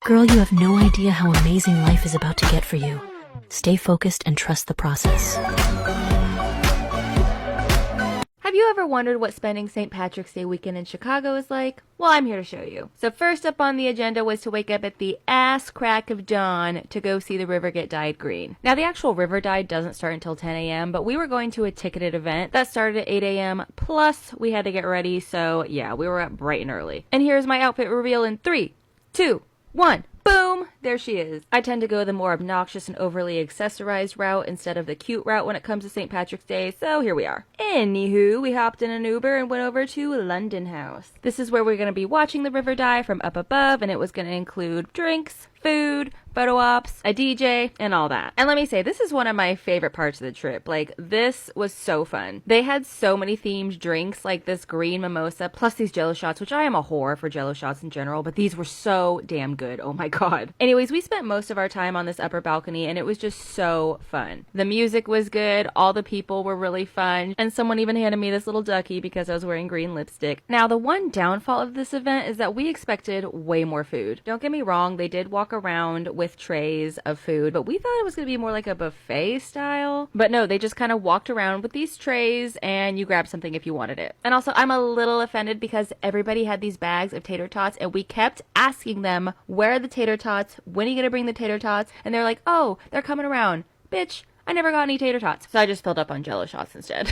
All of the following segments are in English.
Girl, you have no idea how amazing life is about to get for you. Stay focused and trust the process. Have you ever wondered what spending St. Patrick's Day weekend in Chicago is like? Well, I'm here to show you. So first up on the agenda was to wake up at the ass crack of dawn to go see the river get dyed green. Now, the actual river dye doesn't start until 10 a.m., but we were going to a ticketed event that started at 8 a.m., plus we had to get ready, so yeah, we were up bright and early. And here's my outfit reveal in 3, 2, 1. Boom! There she is. I tend to go the more obnoxious and overly accessorized route instead of the cute route when it comes to St. Patrick's Day, so here we are. Anywho, we hopped in an Uber and went over to London House. This is where we're going to be watching the river dye from up above, and it was going to include drinks, food, photo ops, a DJ, and all that. And let me say, this is one of my favorite parts of the trip. Like, this was so fun. They had so many themed drinks, like this green mimosa, plus these Jello shots, which I am a whore for Jello shots in general, but these were so damn good. Oh my god. Anyways, we spent most of our time on this upper balcony, and it was just so fun. The music was good, all the people were really fun, and someone even handed me this little ducky because I was wearing green lipstick. Now, the one downfall of this event is that we expected way more food. Don't get me wrong, they did walk around with trays of food, but we thought it was going to be more like a buffet style. But no, they just kind of walked around with these trays and you grabbed something if you wanted it. And also, I'm a little offended because everybody had these bags of tater tots and we kept asking them, where are the tater tots? When are you going to bring the tater tots? And they're like, oh, they're coming around. Bitch, I never got any tater tots. So I just filled up on Jello shots instead.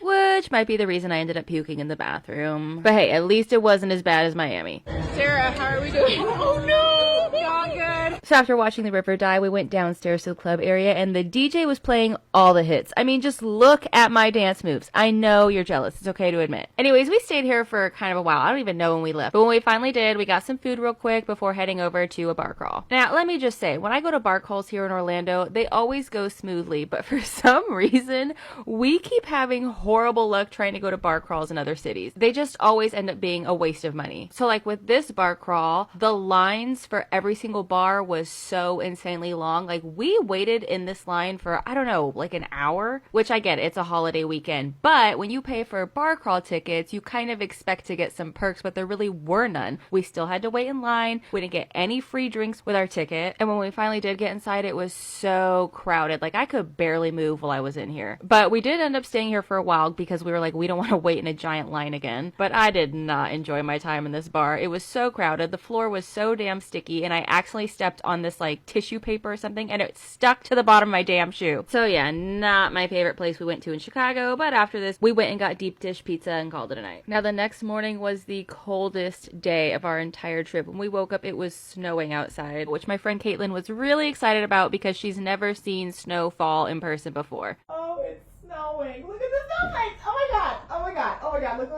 Which might be the reason I ended up puking in the bathroom. But hey, at least it wasn't as bad as Miami. Sarah, how are we doing? Oh no! Not good. So after watching the river dye, we went downstairs to the club area and the DJ was playing all the hits. I mean, just look at my dance moves. I know you're jealous. It's okay to admit. Anyways, we stayed here for kind of a while. I don't even know when we left. But when we finally did, we got some food real quick before heading over to a bar crawl. Now, let me just say, when I go to bar crawls here in Orlando, they always go smoothly. But for some reason, we keep having horrible luck trying to go to bar crawls in other cities. They just always end up being a waste of money. So like with this bar crawl, the lines for every single bar was so insanely long. Like we waited in this line for, I don't know, like an hour, which I get, it's a holiday weekend. But when you pay for bar crawl tickets, you kind of expect to get some perks, but there really were none. We still had to wait in line. We didn't get any free drinks with our ticket. And when we finally did get inside, it was so crowded. Like I could barely move while I was in here. But we did end up staying here for a while because we were like, we don't want to wait in a giant line again. But I did not enjoy my time in this bar. It was so crowded. The floor was so damn sticky and I accidentally stepped on this like tissue paper or something and it stuck to the bottom of my damn shoe. So yeah, not my favorite place we went to in Chicago, but after this we went and got deep dish pizza and called it a night. Now the next morning was the coldest day of our entire trip. When we woke up it was snowing outside, which my friend Caitlin was really excited about because she's never seen snow fall in person before. Oh, it's snowing. Look at the snowflakes. Oh my god. Oh my god. Oh my god. Look.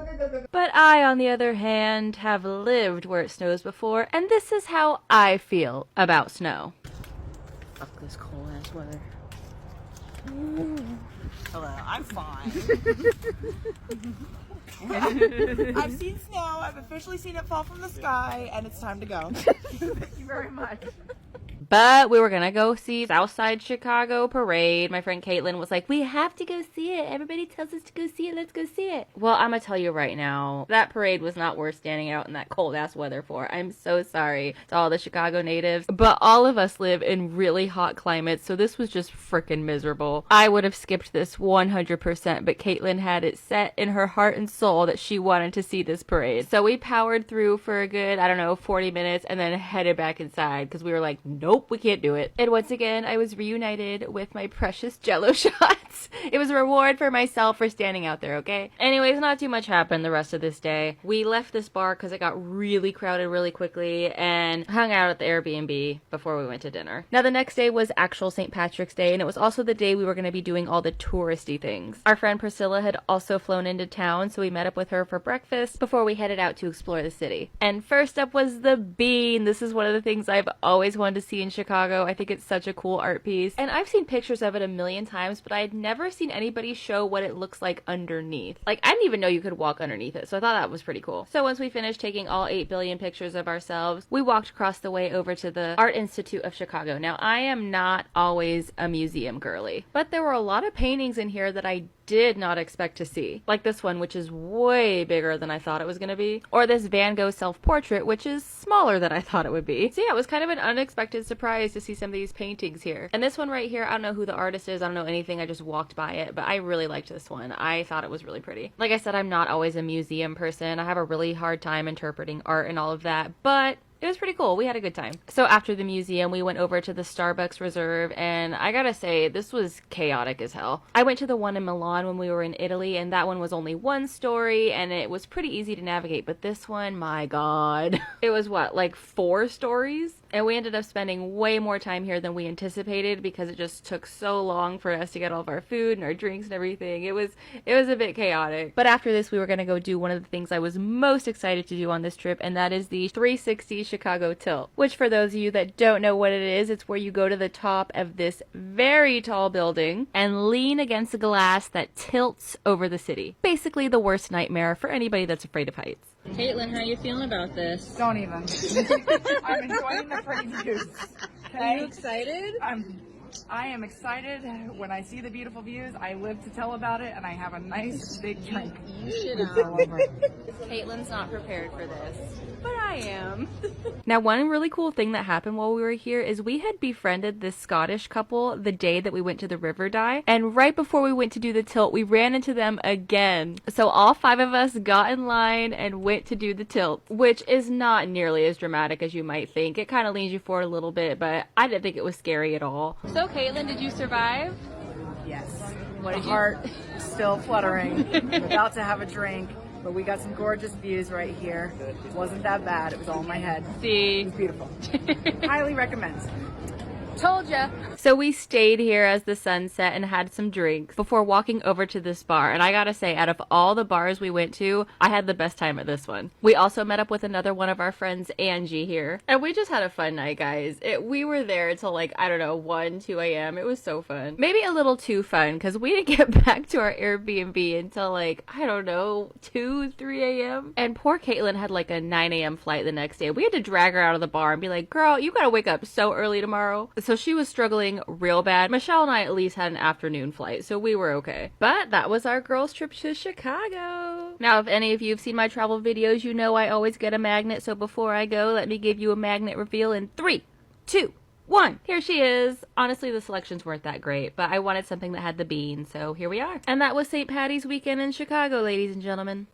But I, on the other hand, have lived where it snows before, and this is how I feel about snow. Fuck this cold ass weather. Hello, I'm fine. I've seen snow, I've officially seen it fall from the sky, and it's time to go. Thank you very much. But we were gonna go see Southside Chicago Parade. My friend Caitlin was like, we have to go see it. Everybody tells us to go see it. Let's go see it. Well, I'm gonna tell you right now, that parade was not worth standing out in that cold ass weather for. I'm so sorry to all the Chicago natives, but all of us live in really hot climates, so this was just freaking miserable. I would have skipped this 100%, but Caitlin had it set in her heart and soul that she wanted to see this parade. So we powered through for a good, 40 minutes and then headed back inside because we were like, nope, we can't do it. And once again, I was reunited with my precious Jello shots. It was a reward for myself for standing out there, okay? Anyways, not too much happened the rest of this day. We left this bar because it got really crowded really quickly and hung out at the Airbnb before we went to dinner. Now, the next day was actual St. Patrick's Day, and it was also the day we were going to be doing all the touristy things. Our friend Priscilla had also flown into town, so we met up with her for breakfast before we headed out to explore the city. And first up was the Bean. This is one of the things I've always wanted to see in Chicago. I think it's such a cool art piece. And I've seen pictures of it a million times, but I'd never seen anybody show what it looks like underneath. Like, I didn't even know you could walk underneath it, so I thought that was pretty cool. So once we finished taking all 8 billion pictures of ourselves, we walked across the way over to the Art Institute of Chicago. Now, I am not always a museum girly, but there were a lot of paintings in here that I did not expect to see. Like this one, which is way bigger than I thought it was going to be. Or this Van Gogh self-portrait, which is smaller than I thought it would be. So yeah, it was kind of an unexpected surprise to see some of these paintings here. And this one right here, I don't know who the artist is. I don't know anything. I just walked by it. But I really liked this one. I thought it was really pretty. Like I said, I'm not always a museum person. I have a really hard time interpreting art and all of that. But it was pretty cool. We had a good time. So after the museum, we went over to the Starbucks Reserve, and I gotta say, this was chaotic as hell. I went to the one in Milan when we were in Italy, and that one was only one story, and it was pretty easy to navigate. But this one, my god. It was what, like 4 stories? And we ended up spending way more time here than we anticipated because it just took so long for us to get all of our food and our drinks and everything. It was a bit chaotic. But after this, we were going to go do one of the things I was most excited to do on this trip, and that is the 360 Chicago Tilt, which for those of you that don't know what it is, it's where you go to the top of this very tall building and lean against a glass that tilts over the city. Basically the worst nightmare for anybody that's afraid of heights. Caitlin, how are you feeling about this? Don't even. I'm enjoying the pretty views. Okay? Are you excited? I am excited. When I see the beautiful views, I live to tell about it, and I have a nice big drink. You should Caitlin's not prepared for this, but I am. Now, one really cool thing that happened while we were here is we had befriended this Scottish couple the day that we went to the river dive, and right before we went to do the tilt, we ran into them again. So all 5 of us got in line and went to do the tilt, which is not nearly as dramatic as you might think. It kind of leans you forward a little bit, but I didn't think it was scary at all. So Caitlin, did you survive? Yes. What did My heart is still fluttering. I'm about to have a drink, but we got some gorgeous views right here. It wasn't that bad. It was all in my head. See? It was beautiful. Highly recommend. Told ya. So we stayed here as the sun set and had some drinks before walking over to this bar. And I gotta say, out of all the bars we went to, I had the best time at this one. We also met up with another one of our friends, Angie, here. And we just had a fun night, guys. We were there until like, I don't know, 1, 2 a.m. It was so fun. Maybe a little too fun because we didn't get back to our Airbnb until like, I don't know, 2, 3 a.m. And poor Caitlin had like a 9 a.m. flight the next day. We had to drag her out of the bar and be like, girl, you gotta wake up so early tomorrow. So she was struggling real bad. Michelle and I at least had an afternoon flight, so we were okay. But that was our girls' trip to Chicago. Now, if any of you have seen my travel videos, you know I always get a magnet, so before I go, let me give you a magnet reveal in 3, 2, 1. Here she is. Honestly, the selections weren't that great, but I wanted something that had the bean, so here we are. And that was St. Patty's weekend in Chicago, ladies and gentlemen.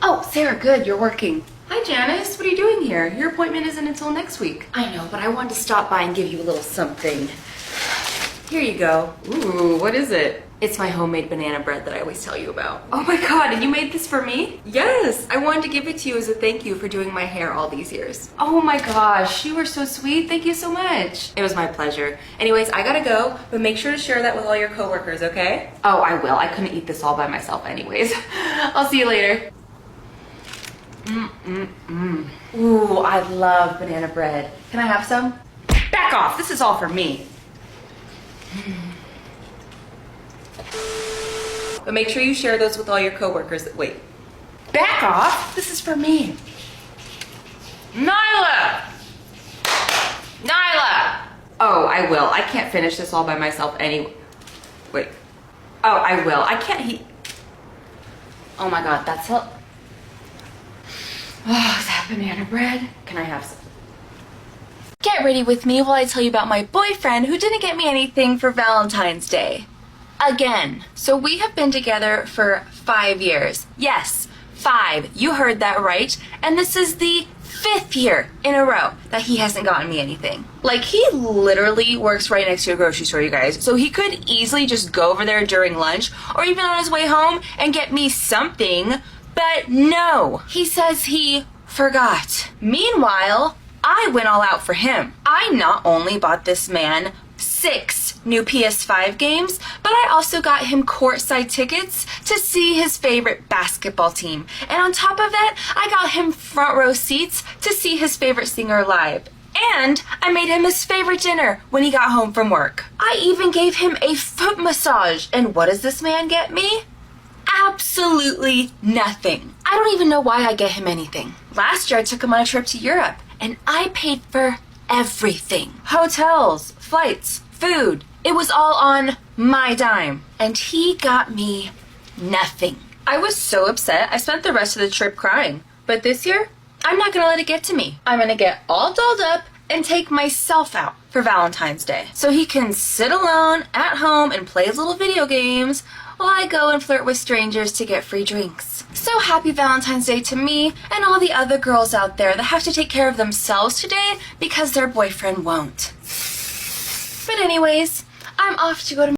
Oh, Sarah, good, you're working. Hi, Janice. What are you doing here? Your appointment isn't until next week. I know, but I wanted to stop by and give you a little something. Here you go. Ooh, what is it? It's my homemade banana bread that I always tell you about. Oh my god, and you made this for me? Yes, I wanted to give it to you as a thank you for doing my hair all these years. Oh my gosh, you were so sweet. Thank you so much. It was my pleasure. Anyways, I gotta go, but make sure to share that with all your coworkers, okay? Oh, I will. I couldn't eat this all by myself anyways. I'll see you later. Ooh, I love banana bread. Can I have some? Back off, this is all for me. But make sure you share those with all your coworkers. Wait. Back off! This is for me. Nyla! Nyla! Oh, I will. I can't finish this all by myself anyway. Wait. Oh, I will. I can't Oh my god, that's Oh, is that banana bread? Can I have some? Get ready with me while I tell you about my boyfriend who didn't get me anything for Valentine's Day. Again. So we have been together for 5 years. Yes, 5. You heard that right. And this is the 5th year in a row that he hasn't gotten me anything. Like, he literally works right next to a grocery store, you guys. So he could easily just go over there during lunch or even on his way home and get me something. But no, he says he forgot. Meanwhile, I went all out for him. I not only bought this man 6 new PS5 games, but I also got him courtside tickets to see his favorite basketball team. And on top of that, I got him front row seats to see his favorite singer live. And I made him his favorite dinner when he got home from work. I even gave him a foot massage. And what does this man get me? Absolutely nothing. I don't even know why I get him anything. Last year I took him on a trip to Europe and I paid for everything. Hotels, flights, food. It was all on my dime. And he got me nothing. I was so upset I spent the rest of the trip crying. But this year, I'm not gonna let it get to me. I'm gonna get all dolled up and take myself out for Valentine's Day. So he can sit alone at home and play his little video games while I go and flirt with strangers to get free drinks. So happy Valentine's Day to me and all the other girls out there that have to take care of themselves today because their boyfriend won't. But anyways, I'm off to go to